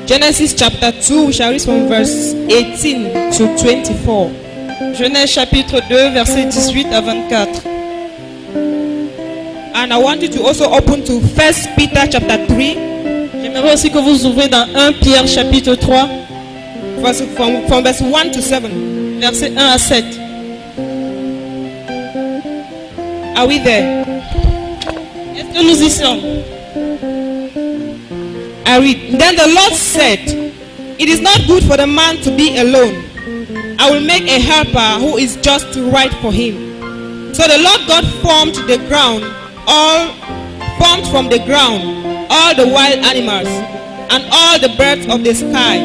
Genesis chapter 2, we shall read from verse 18 to 24. Genèse chapitre 2, verset 18 à 24. And I want you to also open to 1 Peter chapter 3. J'aimerais aussi que vous ouvrez dans 1 Pierre chapitre 3, From verse 1 to 7. verset 1 à 7. Are we there? Est-ce que nous y sommes? I read. Then the Lord said, "It is not good for the man to be alone. I will make a helper who is just right for him." So the Lord God formed from the ground all the wild animals and all the birds of the sky.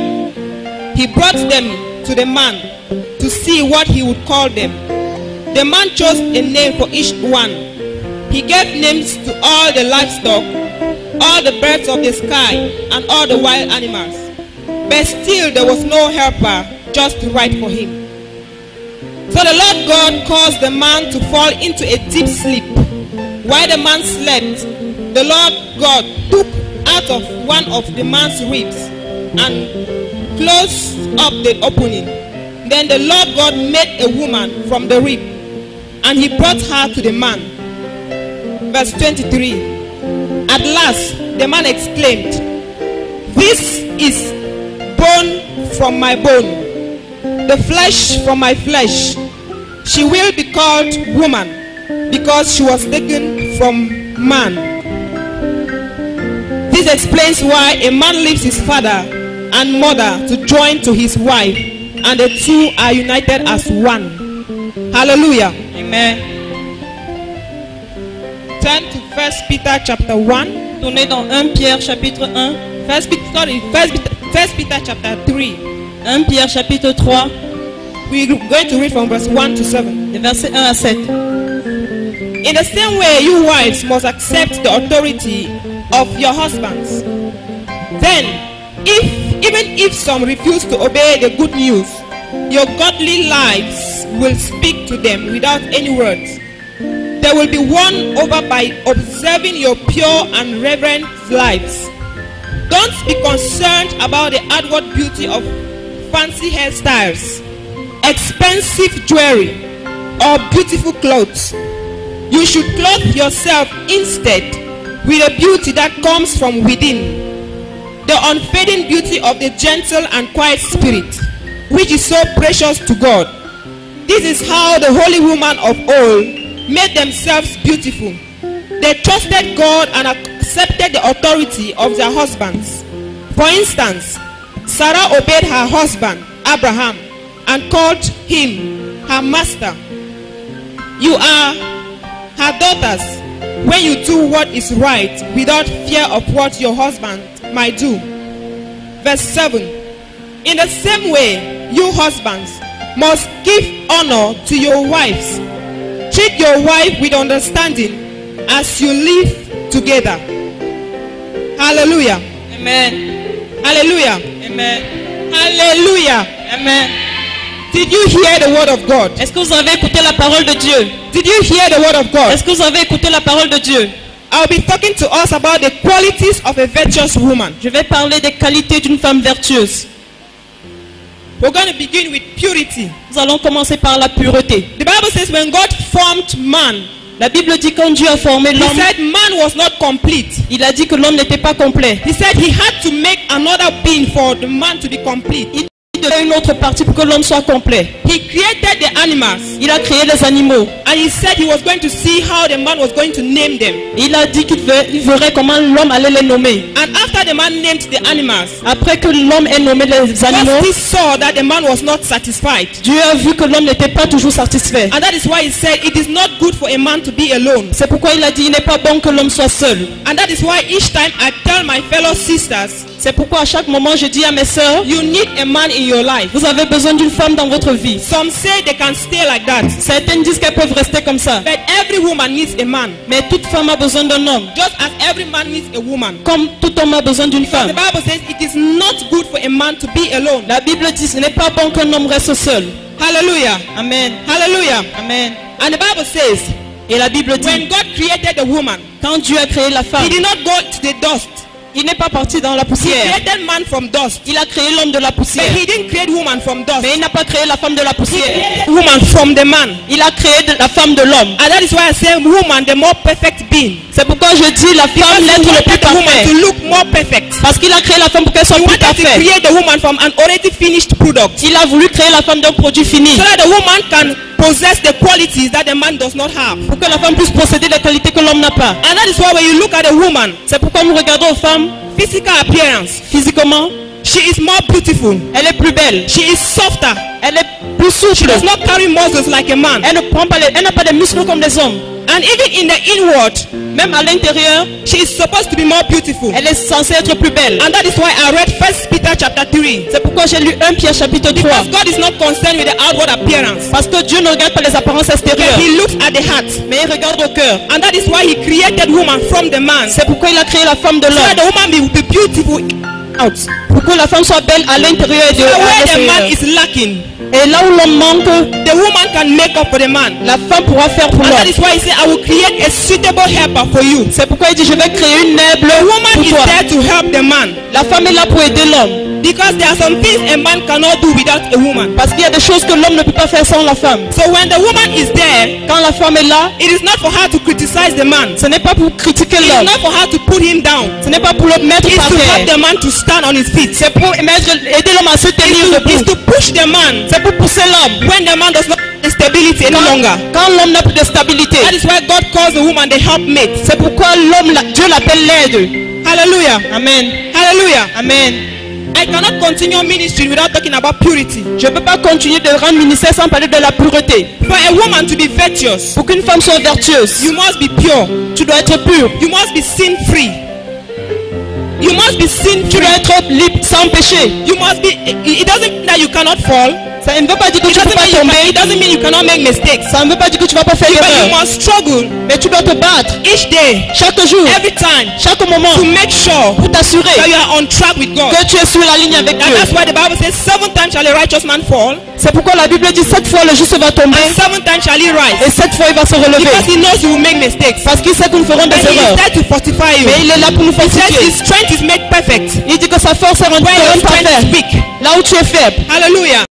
He brought them to the man to see what he would call them. The man chose a name for each one. He gave names to all the livestock, all the birds of the sky, and all the wild animals. But still there was no helper just right for him. So the Lord God caused the man to fall into a deep sleep. While the man slept, the Lord God took out of one of the man's ribs and closed up the opening. Then the Lord God made a woman from the rib, and he brought her to the man. Verse 23. At last the man exclaimed, "This is bone from my bone, the flesh from my flesh. She will be called woman, because she was taken from man." This explains why a man leaves his father and mother to join to his wife, and the two are united as one. Hallelujah. Amen. Turn to 1 Peter chapter 1. Tournez dans 1 Pierre chapitre 1. 1 Peter chapter 3. 1 Pierre chapitre 3, We're going to read from verse 1 to 7. les versets 1 à 7. In the same way, you wives must accept the authority of your husbands. Then, even if some refuse to obey the good news, your godly lives will speak to them without any words. They will be won over by observing your pure and reverent lives. Don't be concerned about the outward beauty of fancy hairstyles, expensive jewelry, or beautiful clothes. You should clothe yourself instead with a beauty that comes from within, the unfading beauty of the gentle and quiet spirit, which is so precious to God. This is how the holy women of old made themselves beautiful. They trusted God and accepted the authority of their husbands. For instance, Sarah obeyed her husband Abraham and called him her master. You are her daughters when you do what is right without fear of what your husband might do. Verse 7. In the same way, you husbands must give honor to your wives. Treat your wife with understanding as you live together. Hallelujah. Amen. Hallelujah. Amen. Hallelujah. Amen. Did you hear the word of God? Est-ce que vous avez écouté la parole de Dieu? Did you hear the word of God? Est-ce que vous avez écouté la parole de Dieu? I'll be talking to us about the qualities of a virtuous woman. Je vais parler des qualités d'une femme vertueuse. We're going to begin with purity. Nous allons commencer par la pureté. The Bible says when God formed man, La Bible dit quand Dieu a formé he l'homme, said man was not complete. il a dit que l'homme n'était pas complet. He said he had to make another being for the man to be complete. Il devait une autre partie pour que l'homme soit complet. He created the animals, Il a créé les animaux. and he said he was going to see how the man was going to name them. Il a dit qu'il verrait comment l'homme allait les nommer. And after the man named the animals, Après que l'homme ait nommé les animaux, God saw that the man was not satisfied. Dieu a vu que l'homme n'était pas toujours satisfait. And that is why he said it is not good for a man to be alone. C'est pourquoi il a dit il n'est pas bon que l'homme soit seul. And that is why each time I tell my fellow sisters, C'est pourquoi à chaque moment je dis à mes sœurs, you need a man in your life. vous avez besoin d'une femme dans votre vie. Some say they can stay like that, Certaines disent qu'elles peuvent rester comme ça. but every woman needs a man, Mais toute femme a besoin d'un homme. just as every man needs a woman. Comme tout homme a besoin d'une The femme. Bible says it is not good for a man to be alone. La Bible dit ce n'est pas bon qu'un homme reste seul. Hallelujah. Amen. Hallelujah. Amen. And the Bible says Et la Bible when dit God created the woman, quand Dieu a créé la femme, he did not go to the dust Il n'est pas parti dans la He poussière. created man from dust. Il a créé l'homme de la But poussière. he didn't create woman from dust. Mais il n'a pas créé la femme de la He poussière. created woman from the man. Il a créé la femme de l'homme. And that is why I say woman, the more perfect being. C'est pourquoi je dis la Because femme, he l'être le plus wanted the woman parfait. to look more perfect. Parce qu'il a créé la femme pour qu'elle soit He plus wanted to parfaite. create the woman from an already finished product. Il a voulu créer la femme d'un produit fini. So that the woman can possess the qualities that the man does not have. Pour que la femme puisse posséder les qualités que l'homme n'a pas. And that is why when you look at a woman, C'est pourquoi nous regardons aux femmes physical appearance, physiquement. she is more beautiful. Elle est plus belle. She is softer. Elle est plus She souple. does not carry muscles like a man. Elle n'a pas de muscles comme les hommes. And even in the inward, Même à l'intérieur, she is supposed to be more beautiful. elle est censée être plus belle. And that is why I read 1 Peter chapter 3. C'est pourquoi j'ai lu 1 Pierre chapitre 3. Because God is not concerned with the outward appearance. Parce que Dieu ne regarde pas les apparences But extérieures, he looks at the heart. mais il regarde au cœur. And that is why he created woman from the man. So C'est pourquoi il a créé la femme de that l'homme. the woman will be beautiful out. Pour que la femme soit belle à l'intérieur et So à where the man l'extérieur. is lacking, Et là où l'homme manque, the woman can make up for the man. la femme pourra faire pour And that l'homme. is why he said, I will create a suitable helper for you. C'est pourquoi il dit, je vais créer une aigle The woman pour is toi. there to help the man. La femme est là pour aider l'homme. Because there are some things a man cannot do without a woman. Parce qu'il y a des choses que l'homme ne peut pas faire sans la femme. So when the woman is there, Quand la femme est là, it is not for her to criticize the man. ce n'est pas pour critiquer It is l'homme. not for her to put him down. Ce n'est pas pour le mettre It is par to help terre. the man to stand on his feet. C'est pour aider l'homme à se tenir It is debout. to push the man C'est pour pousser l'homme. when the man does not have the stability any longer. Quand l'homme n'a plus de stabilité. That is why God calls the woman the helpmate. C'est pourquoi Dieu l'appelle l'aide. Hallelujah. Amen. Hallelujah. Amen. I cannot continue ministry without talking about purity. Je ne peux pas continuer de rendre ministère sans parler de la pureté. For a woman to be virtuous, Pour qu'une femme soit vertueuse, you must be pure. tu dois être pur. You must be sin free. You must be sin Tu free. dois être libre sans péché. You must be. It doesn't mean that you cannot fall. Ça ne veut pas dire que It tu ne peux pas tomber. doesn't mean you cannot make mistakes. Ça ne veut pas dire que tu ne vas pas faire But you d'erreur. must struggle Mais tu dois te battre each day, chaque jour, every time, chaque moment, to make sure pour t'assurer that you are on track with God. que tu es sur la ligne avec And that's Dieu. why the Bible says 7 times shall a righteous man fall, C'est pourquoi la Bible dit 7 fois le juste va tomber and 7 times shall he rise. et 7 fois il va se relever. Because he knows you will make mistakes. Parce qu'il sait que nous ferons des And he is erreurs. there to fortify you. Mais il est là pour nous He says fortifier. his strength is made perfect Il dit que sa force est rendue where your strength is parfaite. weak. Là où tu es faible. Hallelujah.